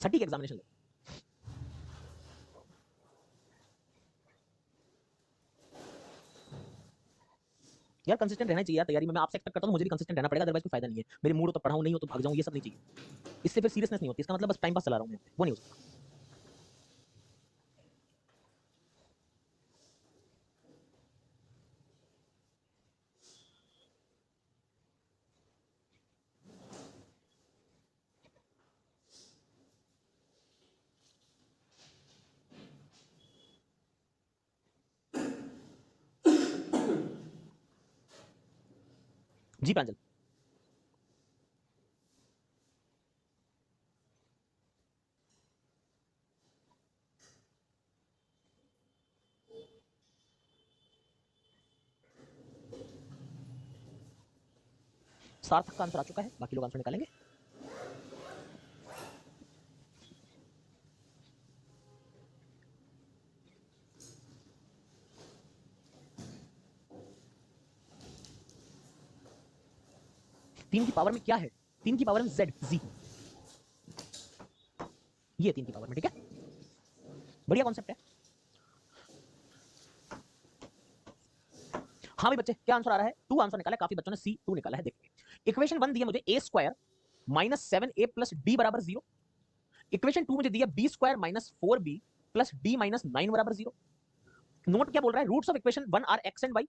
सटीक एग्जामिनेशन दो। यार कंसिस्टेंट रहना चाहिए यार तैयारी में। मैं आपसे एक्सपेक्ट करता हूं मुझे भी कंसिस्टेंट रहना पड़ेगा, अदरवाइज कोई फायदा नहीं है। मेरे मूड हो तो पढ़ाऊं, नहीं हो तो भाग जाऊं, ये सब नहीं चाहिए। इससे फिर सीरियसनेस नहीं होती, इसका मतलब बस टाइम पास चला रहा हूं मैं, वो नहीं हो सकता। जी प्रांजल। सार्थक का आंसर आ चुका है, बाकी लोग आंसर निकालेंगे। तीन की पावर में क्या है? तीन की पावर में जेड जी, ये तीन की पावर में, ठीक है, बढ़िया कॉन्सेप्ट है। हाँ भाई बच्चे, क्या आंसर आ रहा है? टू आंसर निकाला, काफी बच्चों ने सी टू निकाला है। देखिए इक्वेशन वन दी है मुझे A square minus 7a plus D बराबर 0। इक्वेशन टू मुझे दी है B square minus 4b plus D minus 9 बराबर 0। नोट क्या बोल रहा है? Roots of equation one are X and Y,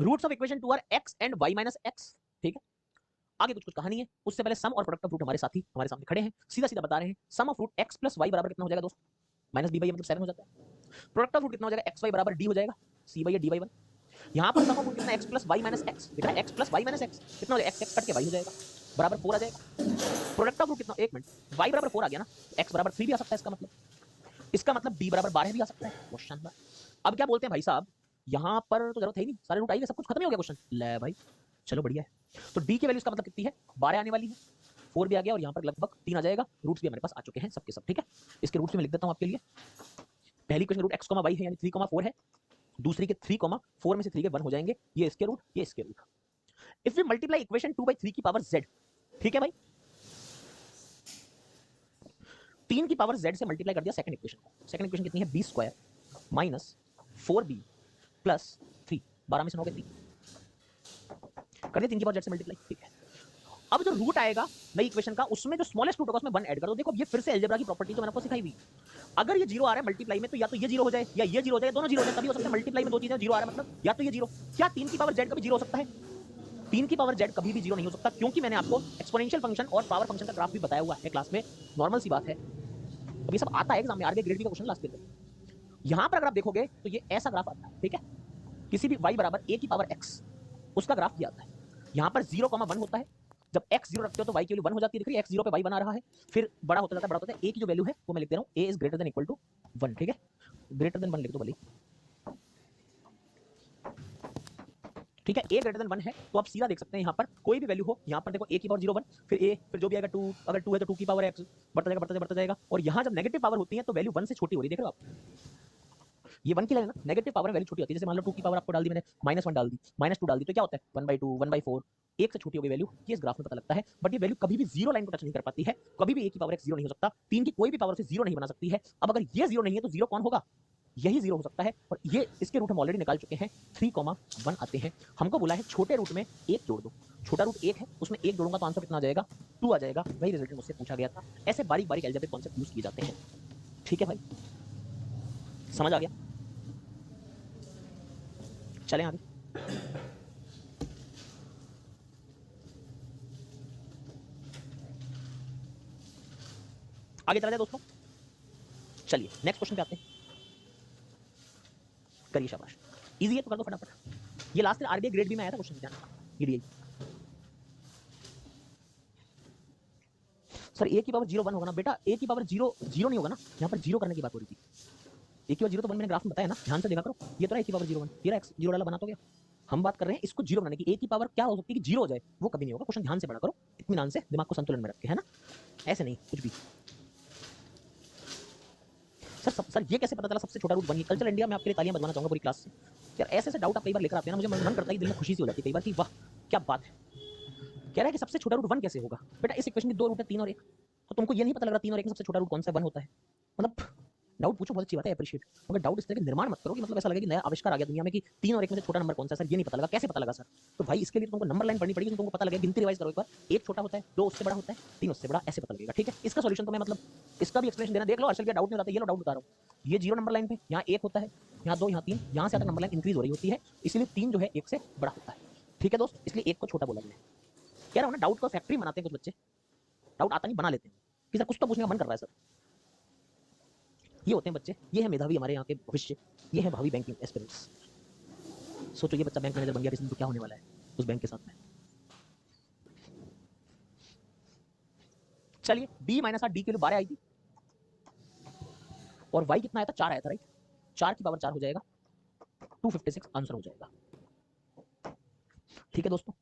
roots of equation two are X and Y minus X, ठीक है। आगे कुछ कुछ कहानी है, उससे पहले सम और प्रोडक्ट ऑफ रूट हमारे साथी हमारे सामने खड़े हैं, सीधा सीधा बता रहे हैं। Sum of root X plus Y बराबर कितना हो जाएगा दोस्त? माइनस बी बाई मतलब 7 हो जाता है। प्रोडक्ट ऑफ रूट कितना हो जाएगा? एक्स वाई बराबर डी हो जाएगा, सी बाई डी बाई 1। यहाँ पर सम ऑफ रूट कितना? X plus y minus x, दिख रहा है? X plus y minus x कितना हो जाएगा? एक्स एक्स कट के वाई हो जाएगा, बराबर 4 आ जाएगा। प्रोडक्ट ऑफ रूट कितना? एक मिनट, वाई बराबर 4 आ गया ना, एक्स बराबर 3 भी आ सकता है इसका मतलब डी बराबर 12 भी आ सकता है। बहुत शानदार। अब क्या बोलते हैं भाई साहब, यहाँ पर तो जरूरत है ही नहीं, सारे रूट आएंगे, सब कुछ खत्म ही हो गया क्वेश्चन। ले भाई चलो बढ़िया है। तो डी की वैल्यू इसका मतलब कितनी है? 12 आने वाली है, 4 भी आ गया और यहाँ पर लगभग 3 आ जाएगा। रूट्स भी हमारे पास आ चुके हैं सबके सब, ठीक है। इसके रूट्स में लिख देता हूँ आपके लिए। पहली क्वेश्चन रूट एक्स वाई है यानी 3,4 है, दूसरी के 3,4 में से 3 के 1 हो जाएंगे, ये इसके रूट, ये इसके root. If we multiply equation 2/3 की पावर z, ठीक है भाई, 3 की पावर z से मल्टीप्लाई कर दिया सेकंड इक्वेशन को। सेकंड इक्वेशन कितनी है? B square minus 4b plus 3, 12 में से 9 के 3 कर दिया, 3 की पावर z से मल्टीप्लाई, ठीक है। अब जो रूट आएगा नई इक्वेशन का, उसमें जो स्मॉलेस्ट रूट होगा उसमें 1 ऐड कर दो। देखो ये फिर से अलजेब्रा की प्रॉपर्टी जो मैंने आपको सिखाई हुई, अगर ये 0 आ रहा है मल्टीप्लाई में तो या तो ये 0 हो जाए या ये 0 हो जाए, दोनों 0 हो जाए, तभी हो सकता है। मल्टीप्लाई में दो चीजें 0 आ रहा है मतलब या तो ये 0, क्या 3 की पावर z कभी 0 हो सकता है? 3 की पावर z कभी भी 0 नहीं हो सकता, क्योंकि मैंने आपको एक्सपोनेंशियल फंक्शन और पावर फंक्शन का ग्राफ भी बताया हुआ है क्लास में, नॉर्मल सी बात है। अब ये सब आता है एग्जाम में, आरबीआई ग्रेड बी का क्वेश्चन लास्ट ईयर में। यहां पर अगर आप देखोगे तो ये ऐसा ग्राफ आता है, ठीक है। किसी भी y बराबर a की पावर x, उसका ग्राफ ये आता है। यहां पर 0,1 होता है, जब x 0 रखते हो तो y की वैल्यू 1 हो जाती है, दिख रही है? x 0 पे y बना रहा है, फिर बड़ा होता जाता है, बड़ा होता है। a की जो वैल्यू है वो मैं लिख दे रहा हूं, a is greater than equal to 1, ठीक है। ग्रेटर देन 1 लिख दो भले, ठीक है। a ग्रेटर देन 1 है तो आप सीधा देख सकते हैं, यहाँ पर कोई भी वैल्यू हो, यहाँ पर देखो a की पावर 0 1, फिर a, फिर जो भी आएगा 2, अगर 2 है तो 2 की पावर x, बढ़ता जाएगा बढ़ता जाएगा बढ़ता जाएगा। और यहाँ जब नेगेटिव पावर होती है तो वैल्यू 1 से छोटी हो रही है, देख रहे हो आप? ये 1 की लाइन ना, नेगेटिव पावर में वैल्यू छोटी होती है। जैसे मान लो 2 की पावर आपको डाल दी मैंने, -1 डाल दी, -2 डाल दी, तो क्या होता है? 1/2, 1/4, एक से छोटी हो गई वैल्यू, ये इस ग्राफ में पता लगता है। बट ये वैल्यू कभी भी 0 लाइन को टच नहीं कर पाती है, कभी भी a की पावर x 0 नहीं हो सकता, 3 की कोई भी पावर से 0 नहीं बना सकती है। अब अगर ये 0 नहीं है तो 0 कौन होगा? यही 0 हो सकता है। और ये इसके रूट हम ऑलरेडी निकाल चुके हैं, 3,1 आते हैं। हमको बोला है छोटे रूट में 1 जोड़ दो, छोटा रूट 1 है, उसमें 1 जोड़ूंगा तो आंसर कितना आ जाएगा? 2 आ जाएगा। वही रिजल्ट मुझसे पूछा गया था। ऐसे बारीक बारीक अलजेब्रिक कॉन्सेप्ट यूज किए जाते हैं, ठीक है भाई, समझ आ गया? चलें आगे। आगे चला जाए दोस्तों, चलिए नेक्स्ट क्वेश्चन पे आते हैं। करिए, शाबाश, इजी है तो कर दो फटाफट। ये last year RBI grade B में आया था क्वेश्चन, ध्यान रखना। ये सर a की पावर 0 1 होगा ना बेटा, a की पावर 0 0 नहीं होगा ना, यहाँ पर 0 करने की बात हो रही थी। a की पावर 0 तो 1 मैंने ग्राफ में बताया ना, ध्यान से देखा करो। ये तो ना a की पावर 0 1, ये x 0 डाला बना तो गया। हम बात कर रहे हैं इसको 0 बनाने की। a की पावर क्या हो सकती है कि 0 हो जाए, वो कभी नहीं होगा। क्वेश्चन ध्यान से पढ़ा करो, इत्मीनान से, दिमाग को संतुलन में रख के, है ना, ऐसे नहीं कुछ भी। सर ये कैसे पता चला सबसे छोटा रूट 1? कल्चर इंडिया में आपके लिए तालियां बजवाना चाहूंगा पूरी क्लास से। यार ऐसे ऐसे डाउट आप कई बार लेकर आते हैं ना, मुझे मन करता है, दिल में खुशी सी हो जाती है कई बार कि वाह क्या बात है। कह रहा है कि सबसे छोटा रूट 1 कैसे होगा? बेटा इस इक्वेशन की 2 रूट है, 3 और 1। तो तुमको ये नहीं पता लग रहा 3 और 1 में सबसे छोटा रूट कौन सा 1 होता है। मतलब डाउट पूछो, बहुत अच्छी बात है, अप्रिशिएट, मगर डाउट इस तरह के निर्माण मत करो कि मतलब ऐसा लगे कि नया आविष्कार आ गया दुनिया में कि 3 और 1 में से छोटा नंबर कौन सा है सर, ये नहीं पता लगा, कैसे पता लगा सर। तो भाई इसके लिए तुमको नंबर लाइन पढ़नी पड़ेगी, तुमको पता लगे, गिनती रिवाइज करो एक बार, 1 छोटा होता है, 2 उससे बड़ा होता है, 3 उससे बड़ा, ऐसे पता लगेगा, ठीक है। इसका सॉल्यूशन तो मैं मतलब इसका भी एक्सप्लेनेशन देना देख लो, अर्शल का डाउट नहीं होता, ये लो डाउट बता रहा हूं। ये 0 नंबर लाइन पे यहाँ 1 होता है, यहाँ 2, यहाँ 3, यहाँ से आता नंबर लाइन इंक्रीज हो रही होती है, इसलिए 3 जो है 1 से बड़ा होता है, ठीक है दोस्त, इसलिए 1 को छोटा बोला गया है। कह रहा हूं ना, डाउट को फैक्ट्री बनाते हैं कुछ बच्चे, डाउट आता नहीं बना लेते हैं कि सर कुछ तो पूछने का मन कर रहा है सर। ये होते हैं बच्चे, ये है मेधावी हमारे यहाँ के भविष्य, ये है भावी बैंकिंग एस्पिरेंट्स। सोचो ये बच्चा बैंक मैनेजर बन गया किसी दिन तो क्या होने वाला है उस बैंक के साथ में। चलिए b माइनस आर डी के लिए 12 आई थी और y कितना आया था, 4 आया था, राइट। 4 की पावर 4 हो जाएगा, 256 आंसर हो जाएगा, ठीक है दोस्तों।